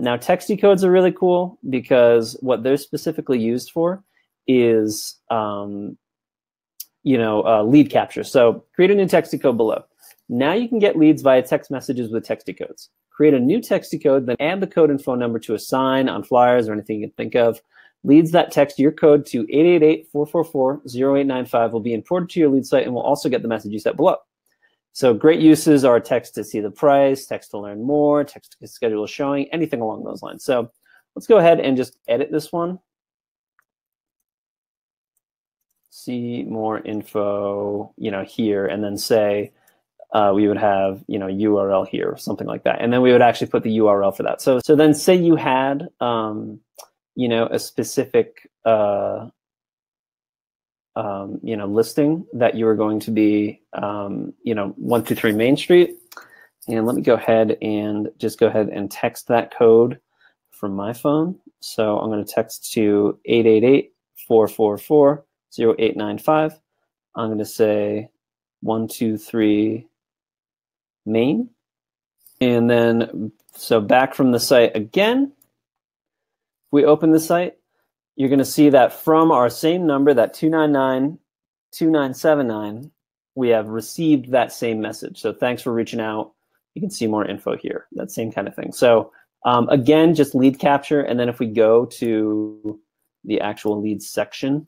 Now, Texty Codes are really cool because what they're specifically used for is lead capture. So create a new Texty Code below. Now you can get leads via text messages with Texty Codes. Create a new Texty Code, then add the code and phone number to a sign on flyers or anything you can think of. Leads that text your code to 888-444-0895 will be imported to your lead site and will also get the message you set below. So great uses are text to see the price, text to learn more, text to schedule a showing, anything along those lines. So let's go ahead and just edit this one. See more info, here, and then say we would have, URL here, something like that. And then we would actually put the URL for that. So then say you had, a specific, listing that you were going to be, 123 Main Street. And let me go ahead and text that code from my phone. So I'm going to text to 888-444-0895. I'm going to say 123 Main. And then, so back from the site again, if we open the site, you're going to see that from our same number, that 299-2979, we have received that same message. So thanks for reaching out. You can see more info here, that same kind of thing. So again, just lead capture. And then if we go to the actual leads section,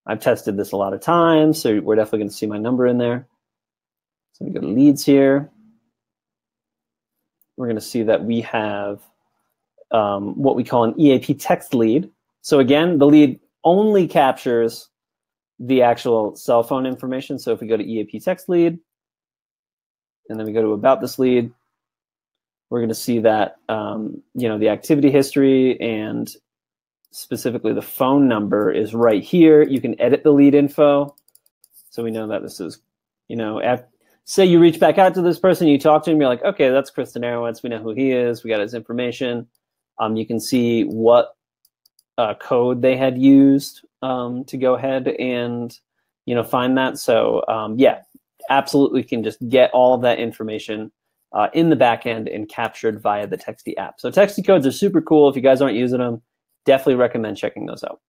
I've tested this a lot of times, so we're definitely going to see my number in there. So we go to leads here. We're going to see that we have what we call an EAP text lead. So again, the lead only captures the actual cell phone information. So if we go to EAP text lead, and then we go to about this lead, we're going to see that the activity history and specifically the phone number is right here. You can edit the lead info. So we know that this is, say you reach back out to this person, you talk to him, you're like, okay, that's Chris Denarowitz. We know who he is. We got his information. You can see what code they had used to go ahead and, find that. So yeah, absolutely can just get all of that information in the back end and captured via the Texty app. So Texty Codes are super cool. If you guys aren't using them, definitely recommend checking those out.